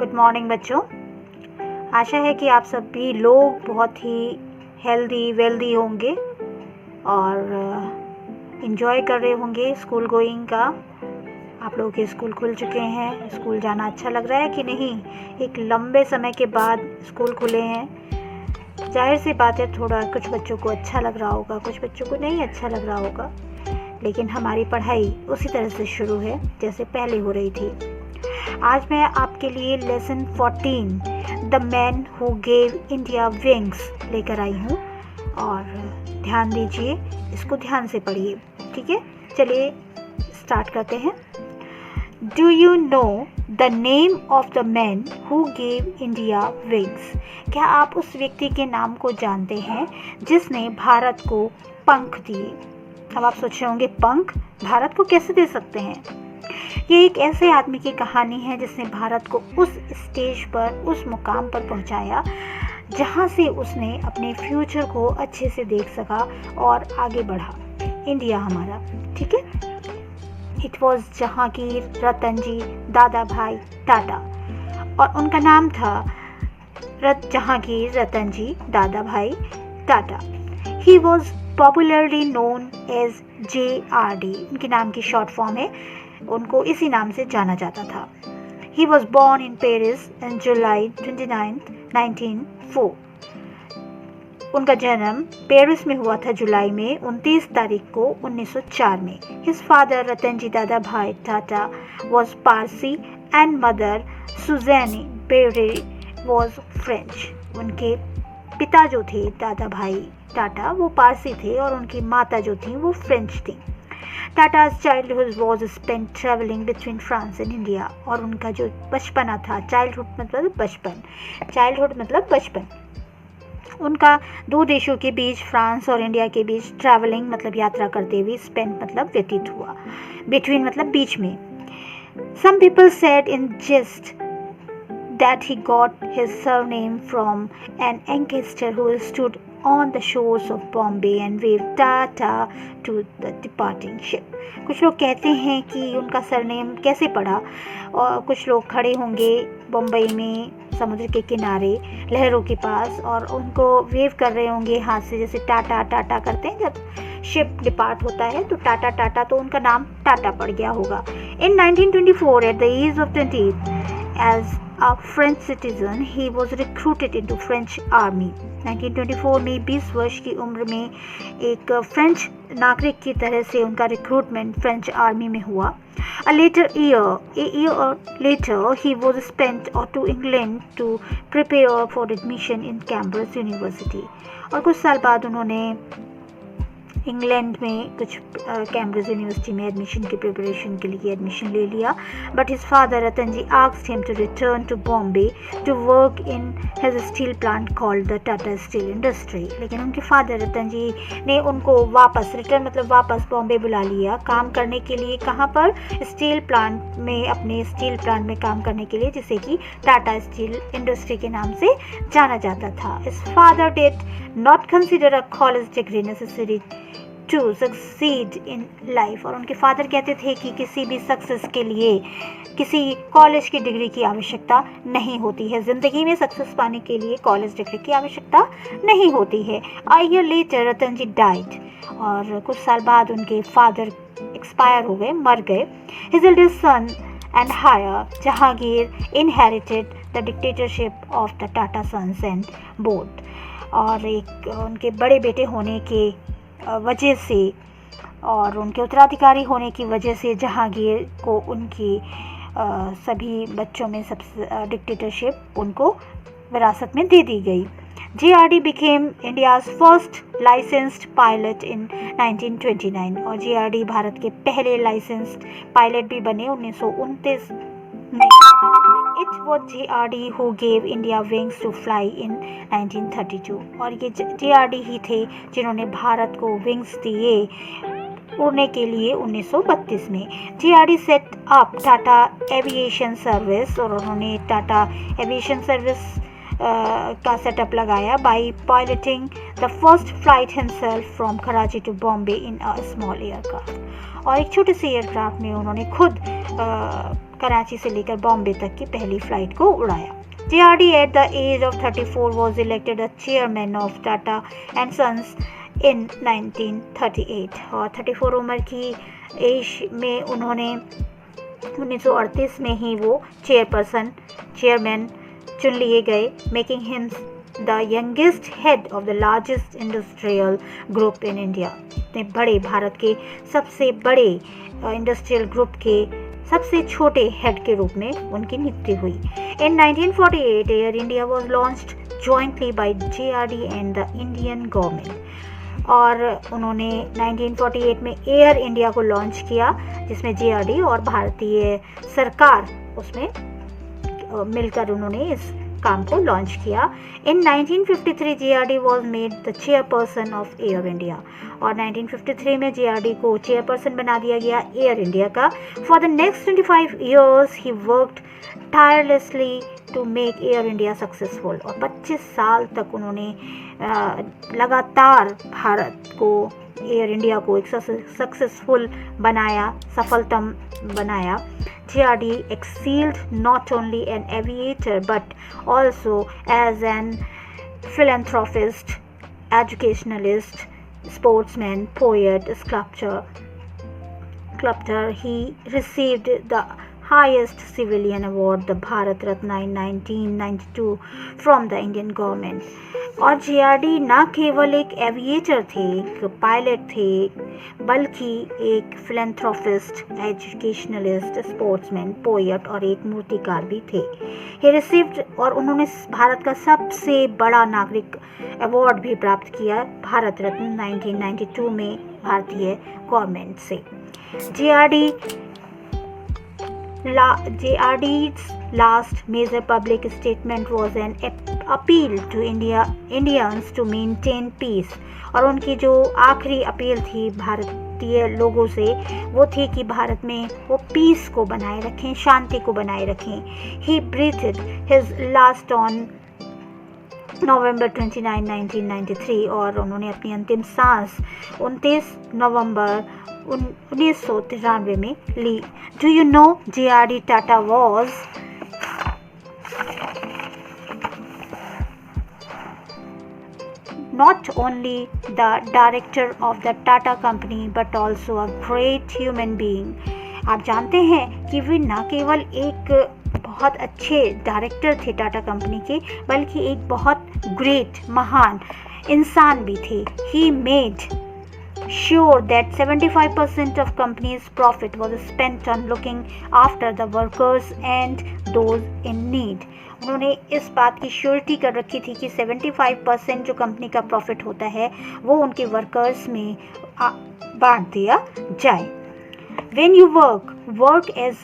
Good morning बच्चों। आशा है कि आप सभी लोग बहुत ही हेल्दी वेल्दी होंगे और इन्जॉय कर रहे होंगे स्कूल गोइंग का। आप लोगों के स्कूल खुल चुके हैं। स्कूल जाना अच्छा लग रहा है कि नहीं? एक लंबे समय के बाद स्कूल खुले हैं। जाहिर सी बात है, थोड़ा कुछ बच्चों को अच्छा लग रहा होगा, कुछ बच्चों को नहीं अच्छा लग रहा होगा, लेकिन हमारी पढ़ाई उसी तरह से शुरू है जैसे पहले हो रही थी। आज मैं आपके लिए lesson 14 the man who gave India wings लेकर आई हूँ और ध्यान दीजिए, इसको ध्यान से पढ़िए, ठीक है? चलिए स्टार्ट करते हैं। Do you know the name of the man who gave India wings? क्या आप उस व्यक्ति के नाम को जानते हैं जिसने भारत को पंख दिए? अब आप सोच रहे होंगे, पंख भारत को कैसे दे सकते हैं? ये एक ऐसे आदमी की कहानी है जिसने भारत को उस स्टेज पर, उस मुकाम पर पहुंचाया जहां से उसने अपने फ्यूचर को अच्छे से देख सका और आगे बढ़ा। इंडिया हमारा, ठीक है? It was Jahangir Ratan ji Dadabhai Tata और उनका नाम था जहांगीर रतन जी Dadabhai Tata. He was popularly known as JRD, उनके नाम की शॉर्ट फॉर्म है, उनको इसी नाम से जाना जाता था। He was born in Paris on July 29, 1904. उनका जन्म पेरिस में हुआ था जुलाई में 29 तारीख को 1904 में। His father रतनजी दादा भाई Tata was Parsi and mother Suzanne Bere was French. उनके पिता जो थे दादा भाई टाटा वो पारसी थे और उनकी माता जो थी वो फ्रेंच थी। टाटा's childhood was spent traveling between France and India, और उनका जो बचपना था, चाइल्डहुड मतलब बचपन, चाइल्डहुड मतलब बचपन, उनका दो देशों के बीच फ्रांस और इंडिया के बीच ट्रैवलिंग मतलब यात्रा करते हुए, स्पेंट मतलब व्यतीत हुआ, बिटवीन मतलब बीच में। Some people said in jest that he got his surname from an ancestor who stood on the shores of Bombay and waved Tata to the departing ship. कुछ लोग कहते हैं कि उनका सरनेम कैसे पड़ा, और कुछ लोग खड़े होंगे बम्बई में समुद्र के किनारे लहरों के पास और उनको वेव कर रहे होंगे हाथ से, जैसे टाटा टाटा करते हैं जब शिप डिपार्ट होता है, तो टाटा टाटा, तो उनका नाम टाटा पड़ गया होगा। In 1924, at the age of 20, as a French citizen, he was recruited into French army. 1924 में 20 वर्ष की उम्र में एक फ्रेंच नागरिक की तरह से उनका रिक्रूटमेंट फ्रेंच आर्मी में हुआ। A year later, he was sent to England to prepare for admission in Cambridge University. और कुछ साल बाद उन्होंने इंग्लैंड में कुछ कैम्ब्रिज यूनिवर्सिटी में एडमिशन की प्रिपरेशन के लिए एडमिशन ले लिया। But his father Ratanji asked him to return to Bombay to work in his steel plant called the Tata steel industry. लेकिन उनके फादर रतन जी ने उनको वापस, रिटर्न मतलब वापस, बॉम्बे बुला लिया काम करने के लिए। कहाँ पर? स्टील प्लांट में, अपने स्टील प्लांट में काम करने के लिए, जिसे कि टाटा स्टील इंडस्ट्री के नाम से जाना जाता था। His father did not consider a college degree necessary to succeed in life, और उनके फादर कहते थे कि किसी भी सक्सेस के लिए किसी कॉलेज की डिग्री की आवश्यकता नहीं होती है। ज़िंदगी में सक्सेस पाने के लिए कॉलेज डिग्री की आवश्यकता नहीं होती है। A year later Ratanji died, और कुछ साल बाद उनके फादर एक्सपायर हो गए, मर गए। His eldest son and heir Jehangir inherited the dictatorship of the Tata sons and board, और एक उनके बड़े बेटे होने के वजह से और उनके उत्तराधिकारी होने की वजह से जहांगीर को उनकी सभी बच्चों में सबसे डिक्टेटरशिप उनको विरासत में दे दी गई। JRD became India's first licensed pilot in 1929, और JRD भारत के पहले लाइसेंस्ड पायलट भी बने 1929 में। It was JRD who gave India wings to fly in 1932, और ये JRD ही थे जिन्होंने भारत को विंग्स दिए उड़ने के लिए 1932 में। JRD set up Tata aviation service, और उन्होंने टाटा एविएशन सर्विस का सेटअप लगाया by piloting the first flight himself from Karachi to Bombay in a small aircraft. और एक छोटे से एयरक्राफ्ट में उन्होंने खुद कराची से लेकर बॉम्बे तक की पहली फ़्लाइट को उड़ाया। JRD at the age of 34 was elected a chairman of Tata and Sons in 1938 और 34 उम्र की एज में उन्होंने 1938 में ही वो चेयरमैन चुन लिए गए, making him the youngest head of the largest industrial group in India. इतने बड़े भारत के सबसे बड़े इंडस्ट्रियल ग्रुप के सबसे छोटे हेड के रूप में उनकी नियुक्ति हुई। In 1948 Air India was launched jointly by JRD and the Indian government और उन्होंने 1948 में एयर इंडिया को लॉन्च किया जिसमें JRD और भारतीय सरकार उसमें मिलकर उन्होंने इस काम को लॉन्च किया। In 1953 JRD was made the chairperson of Air India और 1953 में JRD को चेयरपर्सन बना दिया गया एयर इंडिया का। For the next 25 years he worked tirelessly to make Air India successful और 25 साल तक उन्होंने लगातार भारत को एयर इंडिया को एक सक्सेसफुल बनाया, सफलतम बनाया। JRD excelled not only an aviator but also as an philanthropist, educationalist, sportsman, poet, sculptor. He received the highest civilian award, the Bharat Ratna, in 1992 from the Indian government. और JRD ना केवल एक aviator थे, एक pilot थे, बल्कि एक philanthropist, educationalist, sportsman, poet और एक मूर्तिकार भी थे। ही रिसीव्ड और उन्होंने भारत का सबसे बड़ा नागरिक अवार्ड भी प्राप्त किया, भारत रत्न 1992 में भारतीय गवर्नमेंट से। JRD's last major public statement was an appeal to Indians to maintain peace और उनकी जो आखिरी अपील थी भारतीय लोगों से वो थी कि भारत में वो पीस को बनाए रखें, शांति को बनाए रखें। He breathed his last on November 29, 1993 और उन्होंने अपनी अंतिम सांस 29 नवंबर 1993 में ली। Do you know JRD Tata was not only the director of the Tata company but also a great human being। आप जानते हैं कि वे न केवल एक बहुत अच्छे डायरेक्टर थे टाटा कंपनी के, बल्कि एक बहुत ग्रेट महान इंसान भी थे। He made sure that 75% of company's profit was spent on looking after the workers and those in need। उन्होंने इस बात की श्योरिटी कर रखी थी कि 75% जो कंपनी का प्रॉफिट होता है वो उनके वर्कर्स में बांट दिया जाए। When you work as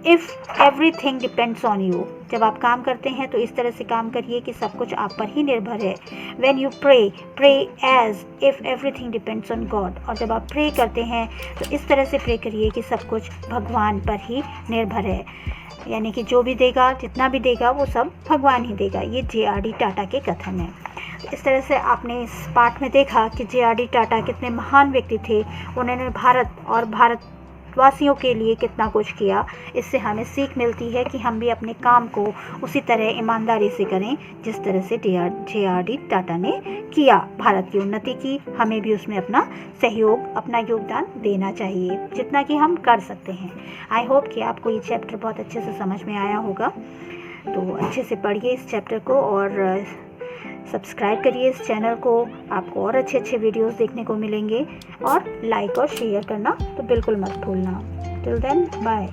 if everything depends on you। जब आप काम करते हैं तो इस तरह से काम करिए कि सब कुछ आप पर ही निर्भर है। When you pray as if everything depends on God। और जब आप प्रे करते हैं तो इस तरह से प्रे करिए कि सब कुछ भगवान पर ही निर्भर है, यानी कि जो भी देगा, जितना भी देगा वो सब भगवान ही देगा। ये JRD टाटा के कथन है। इस तरह से आपने इस पाठ में देखा कि JRD टाटा कितने महान व्यक्ति थे, उन्होंने भारत और भारतवासियों के लिए कितना कुछ किया। इससे हमें सीख मिलती है कि हम भी अपने काम को उसी तरह ईमानदारी से करें जिस तरह से JRD टाटा ने किया, भारत की उन्नति की। हमें भी उसमें अपना सहयोग, अपना योगदान देना चाहिए जितना कि हम कर सकते हैं। आई होप कि आपको ये चैप्टर बहुत अच्छे से समझ में आया होगा, तो अच्छे से पढ़िए इस चैप्टर को और सब्सक्राइब करिए इस चैनल को। आपको और अच्छे अच्छे वीडियोस देखने को मिलेंगे और लाइक और शेयर करना तो बिल्कुल मत भूलना। Till then bye.